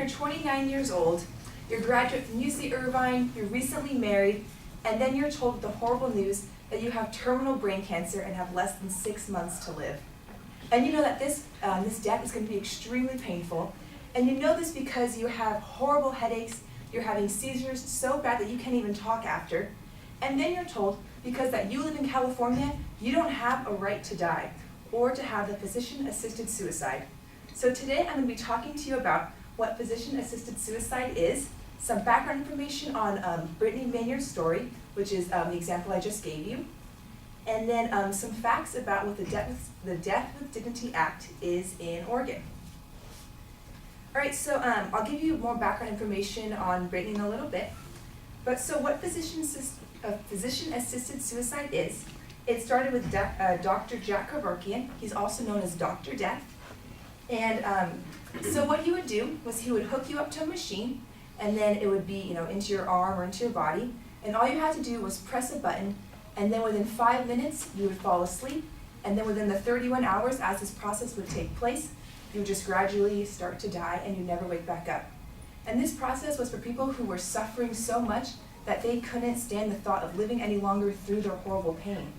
you're 29 years old, you're a graduate from UC Irvine, you're recently married, and then you're told the horrible news that you have terminal brain cancer and have less than 6 months to live. And you know that this death is going to be extremely painful, and you know this because you have horrible headaches, you're having seizures so bad that you can't even talk after, and then you're told because that you live in California, you don't have a right to die or to have the physician-assisted suicide. So today I'm going to be talking to you about what physician-assisted suicide is, some background information on Brittany Maynard's story, which is the example I just gave you, and then some facts about what the Death with Dignity Act is in Oregon. All right, so I'll give you more background information on Brittany in a little bit. But so what physician-assisted suicide is, it started with Dr. Jack Kevorkian. He's also known as Dr. Death. And so what he would do was he would hook you up to a machine, and then it would be into your arm or into your body. And all you had to do was press a button, and then within 5 minutes, you would fall asleep. And then within the 31 hours, as this process would take place, you would just gradually start to die, and you never wake back up. And this process was for people who were suffering so much that they couldn't stand the thought of living any longer through their horrible pain.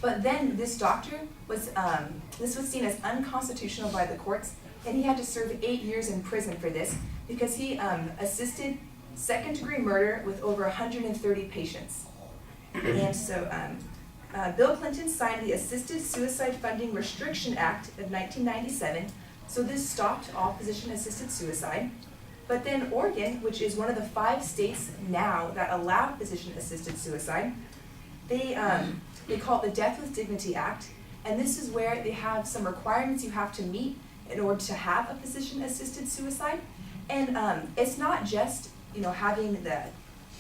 But then this doctor this was seen as unconstitutional by the courts, and he had to serve 8 years in prison for this because he assisted second-degree murder with over 130 patients. And so Bill Clinton signed the Assisted Suicide Funding Restriction Act of 1997, so this stopped all physician-assisted suicide. But then Oregon, which is one of the 5 states now that allow physician-assisted suicide, they call it the Death with Dignity Act, and this is where they have some requirements you have to meet in order to have a physician-assisted suicide. And it's not just having the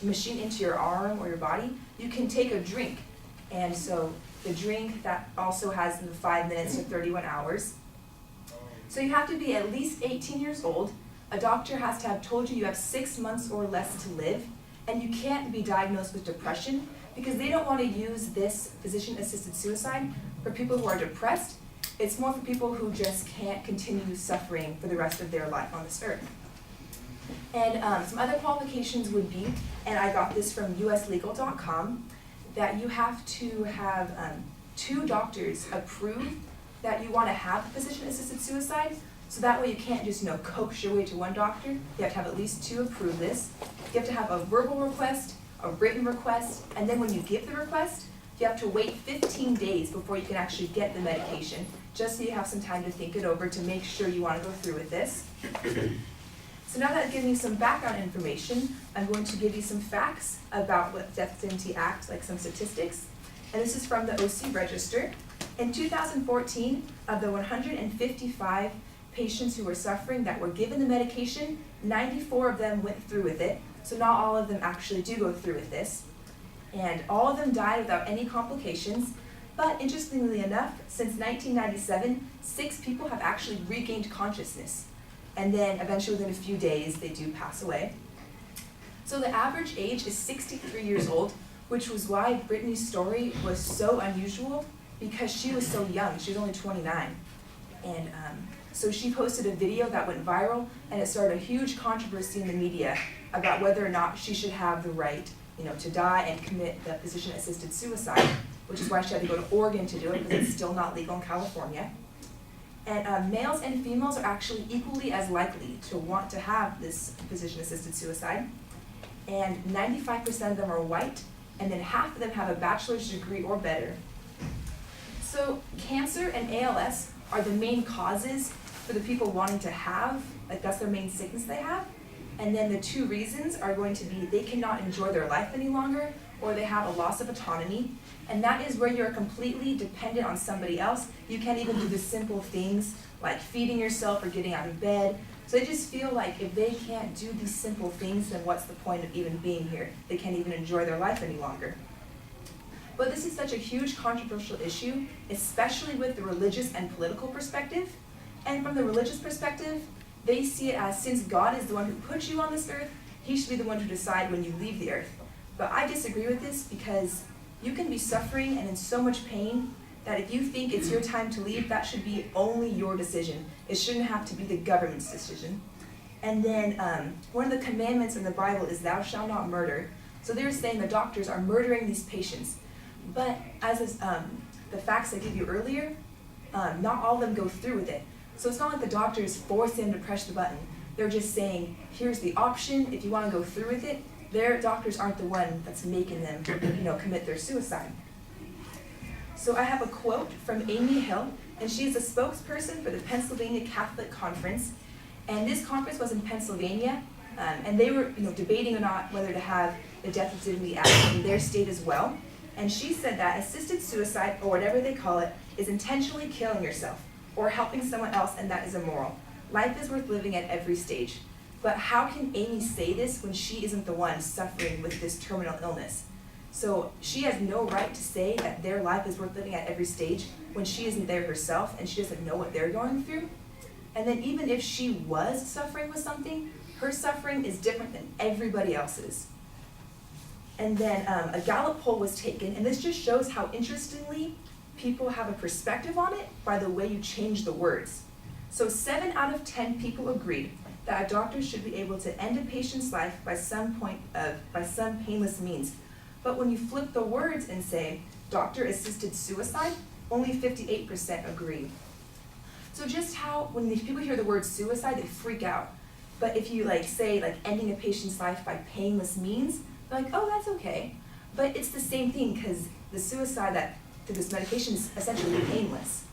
machine into your arm or your body. You can take a drink, and so the drink that also has in the 5 minutes to 31 hours. So you have to be at least 18 years old. A doctor has to have told you have 6 months or less to live, and you can't be diagnosed with depression because they don't want to use this physician-assisted suicide for people who are depressed. It's more for people who just can't continue suffering for the rest of their life on this earth. And some other qualifications would be, and I got this from uslegal.com, that you have to have 2 doctors approve that you want to have physician-assisted suicide. So that way you can't just coax your way to one doctor. You have to have at least 2 approve this. You have to have a verbal request, a written request, and then when you give the request, you have to wait 15 days before you can actually get the medication, just so you have some time to think it over to make sure you want to go through with this. So now that I've given you some background information, I'm going to give you some facts about what the Death with Dignity Act, like some statistics. And this is from the OC Register. In 2014, of the 155 patients who were suffering that were given the medication, 94 of them went through with it. So not all of them actually do go through with this. And all of them died without any complications. But interestingly enough, since 1997, 6 people have actually regained consciousness. And then eventually within a few days, they do pass away. So the average age is 63 years old, which was why Brittany's story was so unusual, because she was so young. She was only 29. And so she posted a video that went viral, and it started a huge controversy in the media about whether or not she should have the right to die and commit the physician-assisted suicide, which is why she had to go to Oregon to do it, because it's still not legal in California. And males and females are actually equally as likely to want to have this physician-assisted suicide. And 95% of them are white, and then half of them have a bachelor's degree or better. So cancer and ALS are the main causes for the people wanting to have, that's their main sickness they have. And then the 2 reasons are going to be they cannot enjoy their life any longer, or they have a loss of autonomy. And that is where you're completely dependent on somebody else. You can't even do the simple things like feeding yourself or getting out of bed. So they just feel like if they can't do these simple things, then what's the point of even being here? They can't even enjoy their life any longer. But this is such a huge controversial issue, especially with the religious and political perspective. And from the religious perspective, they see it as, since God is the one who put you on this earth, he should be the one to decide when you leave the earth. But I disagree with this because you can be suffering and in so much pain that if you think it's your time to leave, that should be only your decision. It shouldn't have to be the government's decision. And then one of the commandments in the Bible is thou shalt not murder. So they're saying the doctors are murdering these patients. But as is, the facts I gave you earlier, not all of them go through with it. So it's not like the doctors force them to press the button. They're just saying, here's the option, if you want to go through with it. Their doctors aren't the one that's making them, commit their suicide. So I have a quote from Amy Hill, and she's a spokesperson for the Pennsylvania Catholic Conference. And this conference was in Pennsylvania, and they were debating or not whether to have the Death with Dignity Act in their state as well. And she said that assisted suicide, or whatever they call it, is intentionally killing yourself or helping someone else, and that is immoral. Life is worth living at every stage. But how can Amy say this when she isn't the one suffering with this terminal illness? So she has no right to say that their life is worth living at every stage when she isn't there herself and she doesn't know what they're going through. And then even if she was suffering with something, her suffering is different than everybody else's. And then a Gallup poll was taken, and this just shows how interestingly people have a perspective on it by the way you change the words. So 7 out of 10 people agreed that a doctor should be able to end a patient's life by some painless means. But when you flip the words and say doctor-assisted suicide, only 58% agree. So just how when these people hear the word suicide, they freak out. But if you say ending a patient's life by painless means, they're like, oh, that's okay. But it's the same thing, because the suicide that through this medication is essentially painless.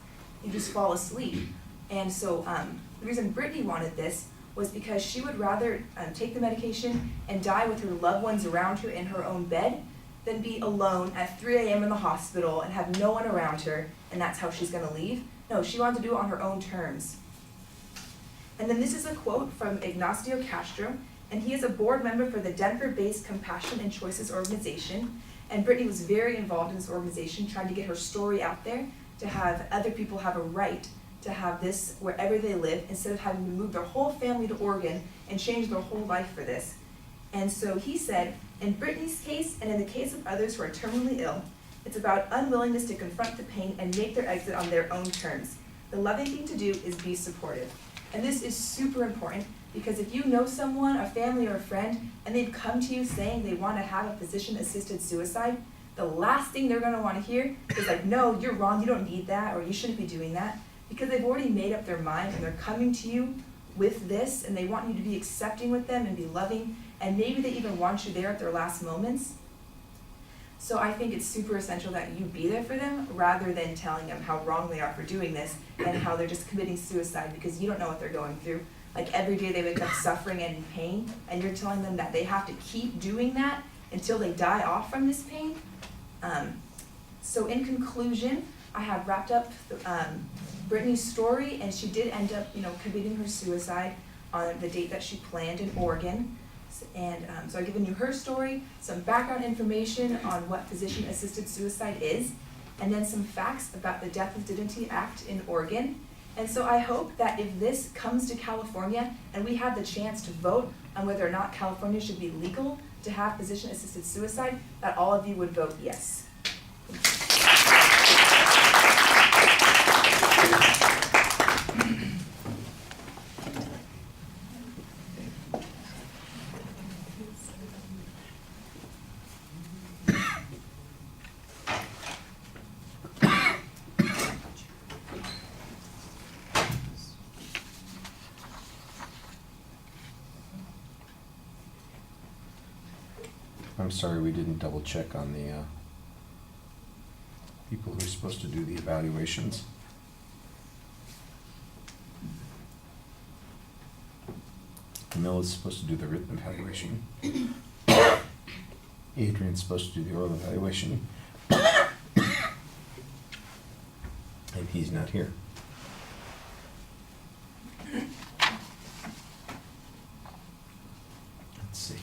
You just fall asleep. And so the reason Brittany wanted this was because she would rather take the medication and die with her loved ones around her in her own bed than be alone at 3 a.m. in the hospital and have no one around her, and that's how she's going to leave. No, she wanted to do it on her own terms. And then this is a quote from Ignacio Castrum, and he is a board member for the Denver-based Compassion and Choices organization. And Brittany was very involved in this organization, trying to get her story out there, to have other people have a right to have this wherever they live, instead of having to move their whole family to Oregon and change their whole life for this. And so he said, in Brittany's case, and in the case of others who are terminally ill, it's about unwillingness to confront the pain and make their exit on their own terms. The loving thing to do is be supportive. And this is super important, because if you know someone, a family or a friend, and they've come to you saying they want to have a physician-assisted suicide, the last thing they're going to want to hear is no, you're wrong, you don't need that, or you shouldn't be doing that, because they've already made up their mind, and they're coming to you with this, and they want you to be accepting with them and be loving, and maybe they even want you there at their last moments. So I think it's super essential that you be there for them, rather than telling them how wrong they are for doing this and how they're just committing suicide because you don't know what they're going through. Every day they wake up suffering and in pain, and you're telling them that they have to keep doing that until they die off from this pain. So in conclusion, I have wrapped up Brittany's story, and she did end up, committing her suicide on the date that she planned in Oregon. And so I've given you her story, some background information on what physician-assisted suicide is, and then some facts about the Death with Dignity Act in Oregon. And so I hope that if this comes to California and we have the chance to vote on whether or not California should be legal to have physician-assisted suicide, that all of you would vote yes. I'm sorry we didn't double check on the people who are supposed to do the evaluations. Camilla's supposed to do the written evaluation. Adrian's supposed to do the oral evaluation. And he's not here. Let's see.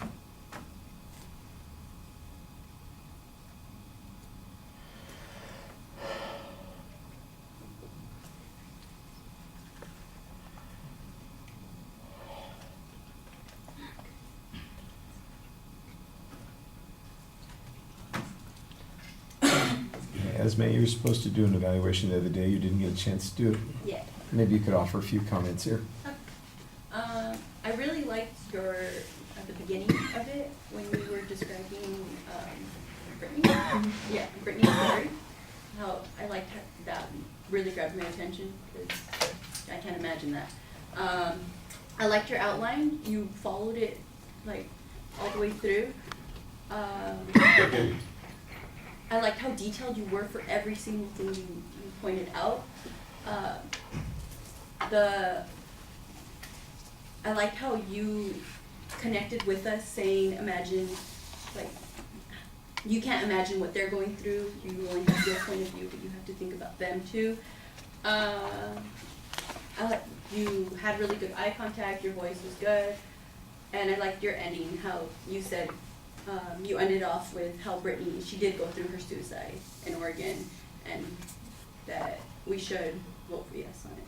Esme, you were supposed to do an evaluation the other day. You didn't get a chance to do it. Yeah. Maybe you could offer a few comments here. I I really liked your, at the beginning of it, when you were describing, Brittany. Yeah, Brittany's story. How, I liked how that really grabbed my attention, because I can't imagine that. I liked your outline, you followed it, like, all the way through. I liked how detailed you were for every single thing you pointed out. I liked how you connected with us saying, imagine, like, you can't imagine what they're going through, you only have your point of view, but you have to think about them too. You had really good eye contact, your voice was good, and I liked your ending, how you said, you ended off with how Brittany, she did go through her suicide in Oregon, and that we should vote for yes on it.